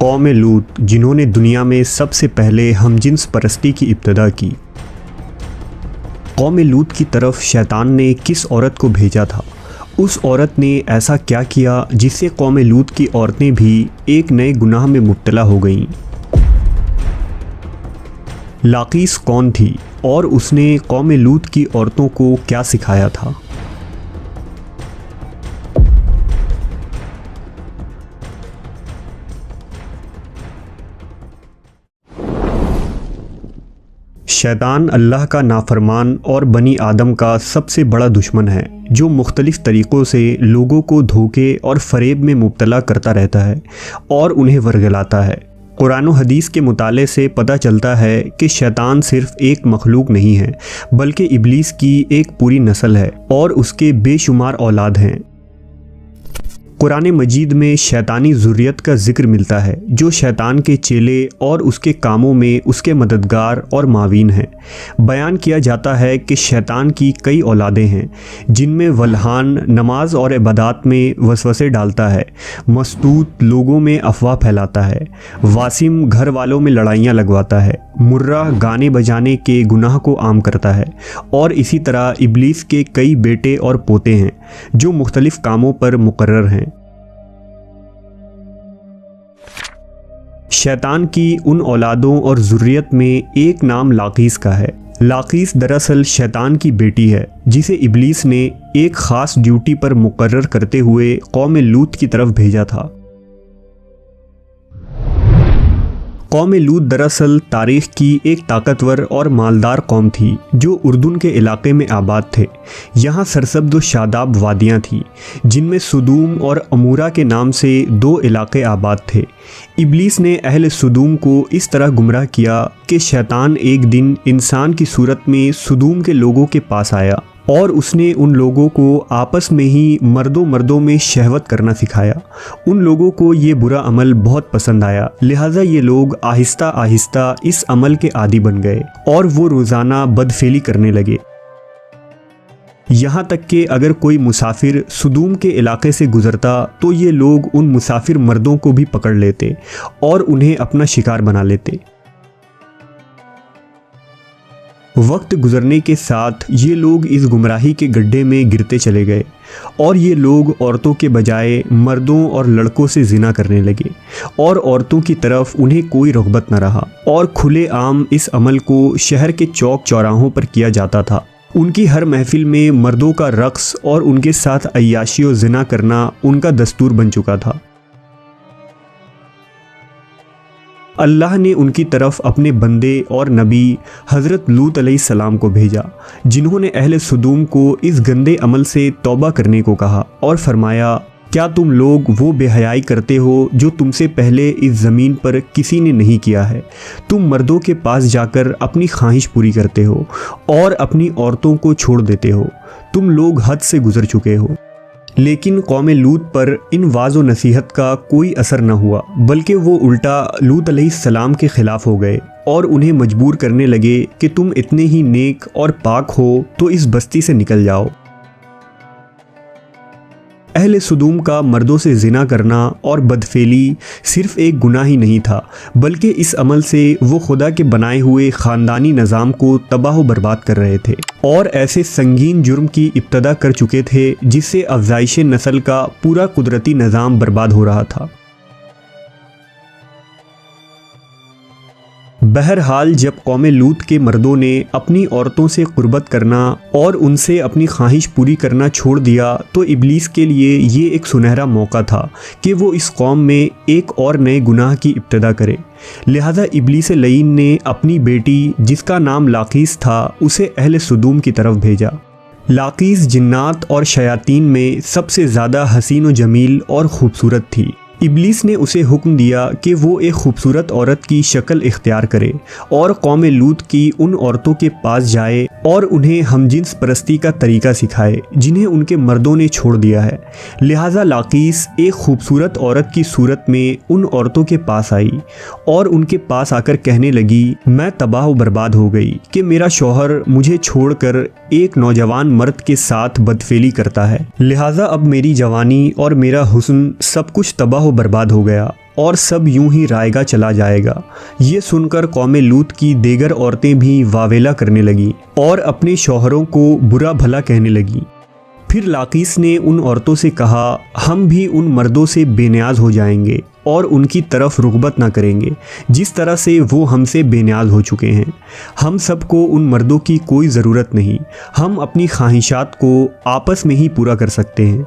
कौम लूत जिन्होंने दुनिया में सबसे पहले हमजिन्स परस्ती की इब्तिदा की। कौम लूत की तरफ शैतान ने किस औरत को भेजा था? उस औरत ने ऐसा क्या किया जिससे कौम लूत की औरतें भी एक नए गुनाह में मुब्तला हो गईं? लाकीस कौन थी और उसने कौम लूत की औरतों को क्या सिखाया था? शैतान अल्लाह का नाफरमान और बनी आदम का सबसे बड़ा दुश्मन है, जो मुख्तलिफ़ तरीक़ों से लोगों को धोखे और फ़रेब में मुब्तला करता रहता है और उन्हें वर्गलाता है। कुरान व हदीस के मुताले से पता चलता है कि शैतान सिर्फ़ एक मखलूक नहीं है, बल्कि इब्लीस की एक पूरी नस्ल है और उसके बेशुमार औलाद हैं। कुरान मजीद में शैतानी ज़ुर्रियत का ज़िक्र मिलता है, जो शैतान के चेले और उसके कामों में उसके मददगार और मावीन हैं। बयान किया जाता है कि शैतान की कई औलादें हैं, जिनमें वल्हान नमाज और इबादत में वसवसे डालता है, मस्तूत लोगों में अफवाह फैलाता है, वासिम घर वालों में लड़ाइयाँ लगवाता है, मुर्रा गाने बजाने के गुनाह को आम करता है, और इसी तरह इब्लीस के कई बेटे और पोते हैं जो मुख्तलिफ़ कामों पर मुकर्रर हैं। शैतान की उन औलादों और ज़ुर्रियत में एक नाम लाकीस का है। लाकीस दरअसल शैतान की बेटी है, जिसे इब्लीस ने एक ख़ास ड्यूटी पर मुकर्रर करते हुए कौम लूत की तरफ भेजा था। कौम लूत दरअसल तारीख़ की एक ताकतवर और मालदार कौम थी, जो उर्दून के इलाके में आबाद थे। यहाँ सरसब्ज़ व शादाब वादियाँ थीं, जिनमें सुदूम और अमूरा के नाम से दो इलाके आबाद थे। इब्लीस ने अहले सुदूम को इस तरह गुमराह किया कि शैतान एक दिन इंसान की सूरत में सुदूम के लोगों के पास आया और उसने उन लोगों को आपस में ही मर्दों में शहवत करना सिखाया। उन लोगों को ये बुरा अमल बहुत पसंद आया, लिहाजा ये लोग आहिस्ता आहिस्ता इस अमल के आदी बन गए और वो रोज़ाना बदफेली करने लगे। यहाँ तक कि अगर कोई मुसाफिर सुदूम के इलाके से गुज़रता तो ये लोग उन मुसाफिर मर्दों को भी पकड़ लेते और उन्हें अपना शिकार बना लेते। वक्त गुजरने के साथ ये लोग इस गुमराही के गड्ढे में गिरते चले गए और ये लोग औरतों के बजाय मर्दों और लड़कों से जिना करने लगे और औरतों की तरफ उन्हें कोई रग़बत न रहा और खुले आम इस अमल को शहर के चौक चौराहों पर किया जाता था। उनकी हर महफिल में मर्दों का रक़्स और उनके साथ अय्याशी और जिना करना उनका दस्तूर बन चुका था। अल्लाह ने उनकी तरफ अपने बंदे और नबी हज़रत लूत अलैहिस्सलाम को भेजा, जिन्होंने अहले सुदूम को इस गंदे अमल से तौबा करने को कहा और फरमाया, क्या तुम लोग वो बेहयाई करते हो जो तुमसे पहले इस ज़मीन पर किसी ने नहीं किया है? तुम मर्दों के पास जाकर अपनी ख्वाहिश पूरी करते हो और अपनी औरतों को छोड़ देते हो। तुम लोग हद से गुज़र चुके हो। लेकिन कौम लूत पर इन वाज़ व नसीहत का कोई असर न हुआ, बल्कि वो उल्टा लूत अलैहिस्सलाम के ख़िलाफ़ हो गए और उन्हें मजबूर करने लगे कि तुम इतने ही नेक और पाक हो तो इस बस्ती से निकल जाओ। अहले सुदूम का मर्दों से जिना करना और बदफेली सिर्फ़ एक गुनाह ही नहीं था, बल्कि इस अमल से वो खुदा के बनाए हुए ख़ानदानी निज़ाम को तबाह व बर्बाद कर रहे थे और ऐसे संगीन जुर्म की इब्तदा कर चुके थे जिससे अफ़ज़ाइश नस्ल का पूरा कुदरती निज़ाम बर्बाद हो रहा था। बहरहाल जब कौम लूत के मर्दों ने अपनी औरतों से क़ुर्बत करना और उनसे अपनी ख्वाहिश पूरी करना छोड़ दिया तो इब्लीस के लिए ये एक सुनहरा मौका था कि वो इस कौम में एक और नए गुनाह की इब्तिदा करे। लिहाजा इब्लीस लईन ने अपनी बेटी, जिसका नाम लाकीस था, उसे अहले सुदूम की तरफ भेजा। लाकीस जिन्नात और शयातीन में सबसे ज़्यादा हसीन व जमील और ख़ूबसूरत थी। इब्लीस ने उसे हुक्म दिया कि वो एक खूबसूरत औरत की शक्ल इख्तियार करे और कौम लूत की उन औरतों के पास जाए और उन्हें हमजिन्स परस्ती का तरीका सिखाए जिन्हें उनके मर्दों ने छोड़ दिया है। लिहाजा लाकीस एक खूबसूरत औरत की सूरत में उन औरतों के पास आई और उनके पास आकर कहने लगी, मैं तबाह व बर्बाद हो गई कि मेरा शौहर मुझे छोड़कर एक नौजवान मर्द के साथ बदफेली करता है। लिहाजा अब मेरी जवानी और मेरा हुस्न सब कुछ तबाह व बर्बाद हो गया और सब यूं ही रायगा चला जाएगा। ये सुनकर कौमे लूत की देगर औरतें भी वावेला करने लगीं और अपने शौहरों को बुरा भला कहने लगीं। फिर लाकीस ने उन औरतों से कहा, हम भी उन मर्दों से बेनियाज हो जाएंगे और उनकी तरफ रुग़बत ना करेंगे जिस तरह से वो हमसे बेनियाज हो चुके हैं। हम सबको उन मर्दों की कोई ज़रूरत नहीं, हम अपनी ख्वाहिशात को आपस में ही पूरा कर सकते हैं।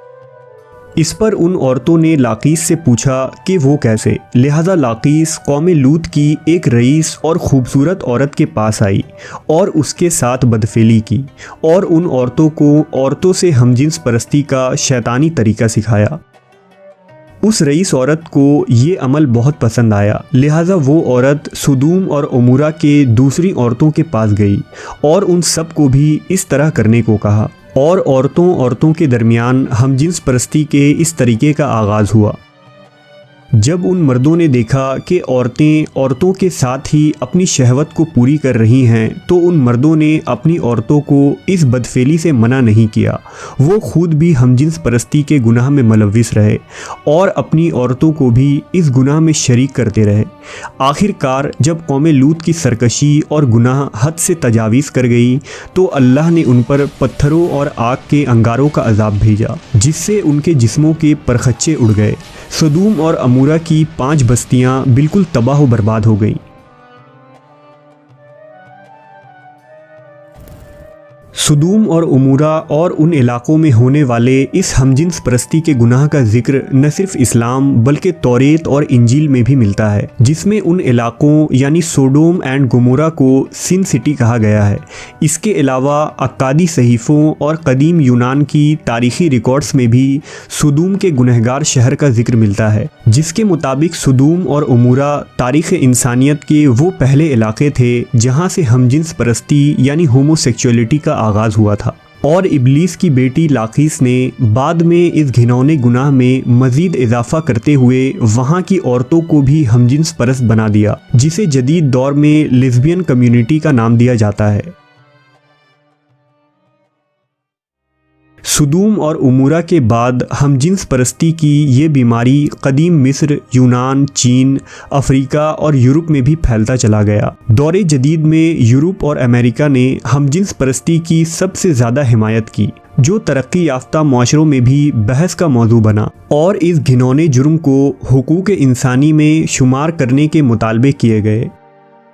इस पर उन औरतों ने लाकीस से पूछा कि वो कैसे। लिहाजा लाकीस कौमे लूत की एक रईस और ख़ूबसूरत औरत के पास आई और उसके साथ बदफेली की और उन औरतों को औरतों से हमजिन्स परस्ती का शैतानी तरीका सिखाया। उस रईस औरत को ये अमल बहुत पसंद आया, लिहाजा वो औरत सुदूम और उमूरा के दूसरी औरतों के पास गई और उन सब को भी इस तरह करने को कहा और औरतों के दरमियान हमजिन्स परस्ती के इस तरीके का आगाज़ हुआ। जब उन मर्दों ने देखा कि औरतें औरतों के साथ ही अपनी शहवत को पूरी कर रही हैं, तो उन मर्दों ने अपनी औरतों को इस बदफेली से मना नहीं किया। वो खुद भी हमजिन्स परस्ती के गुनाह में मुलव्विस रहे और अपनी औरतों को भी इस गुनाह में शरीक करते रहे। आखिरकार जब कौमे लूत की सरकशी और गुनाह हद से तजावीज़ कर गई तो अल्लाह ने उन पर पत्थरों और आग के अंगारों का अजाब भेजा, जिससे उनके जिस्मों के परखच्चे उड़ गए। सदूम और अमूरा की 5 बस्तियां बिल्कुल तबाह व बर्बाद हो गईं। सुदूम और उमूरा और उन इलाक़ों में होने वाले इस हमजिन्स परस्ती के गुनाह का जिक्र न सिर्फ इस्लाम बल्कि तौरेत और इंजील में भी मिलता है, जिसमें उन इलाक़ों यानी सोडोम एंड गोमोरा को सिन सिटी कहा गया है। इसके अलावा अक्कादी सहीफ़ों और कदीम यूनान की तारीख़ी रिकॉर्ड्स में भी सुदूम के गुनहगार शहर का जिक्र मिलता है, जिसके मुताबिक सुदूम और उमूरा तारीख़ इंसानियत के वो पहले इलाक़े थे जहाँ से हमजिन्स परस्ती यानी होमोसेक्सुअलिटी का आगाज़ हुआ था। और इब्लीस की बेटी लाकीस ने बाद में इस घिनौने गुनाह में मज़ीद इजाफा करते हुए वहाँ की औरतों को भी हमजिन्स परस्त बना दिया, जिसे जदीद दौर में लेस्बियन कम्युनिटी का नाम दिया जाता है। सुदूम और उमूरा के बाद हमजिन्स परस्ती की ये बीमारी कदीम मिस्र, यूनान, चीन, अफ्रीका और यूरोप में भी फैलता चला गया। दौरे जदीद में यूरोप और अमेरिका ने हमजिन्स परस्ती की सबसे ज़्यादा हिमायत की, जो तरक्की याफ्ता माशरों में भी बहस का मौजू बना और इस घिनौने जुर्म को हुकूक इंसानी में शुमार करने के मुतालबे किए गए।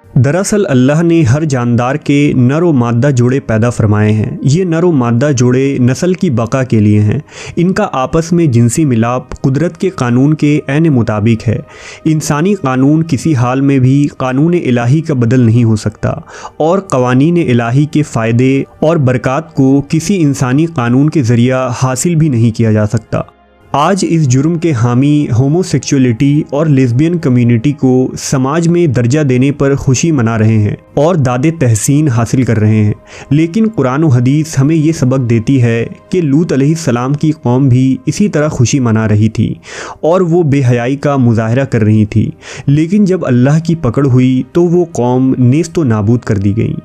दरअसल अल्लाह ने हर जानदार के नर व मादा जोड़े पैदा फरमाए हैं। ये नर व मादा जोड़े नस्ल की बका के लिए हैं। इनका आपस में जिनसी मिलाप कुदरत के कानून के ऐन मुताबिक है। इंसानी कानून किसी हाल में भी कानून इलाही का बदल नहीं हो सकता और कवानीन इलाही के फ़ायदे और बरक़ात को किसी इंसानी कानून के ज़रिया हासिल भी नहीं किया जा सकता। आज इस जुर्म के हामी होमोसेक्सुअलिटी और लेस्बियन कम्युनिटी को समाज में दर्जा देने पर खुशी मना रहे हैं और दादे तहसीन हासिल कर रहे हैं, लेकिन कुरान व हदीस हमें ये सबक देती है कि लूत अलैहिस्सलाम की कौम भी इसी तरह खुशी मना रही थी और वो बेहयाई का मुजाहरा कर रही थी, लेकिन जब अल्लाह की पकड़ हुई तो वो कौम नेस्त व नाबूद कर दी गई।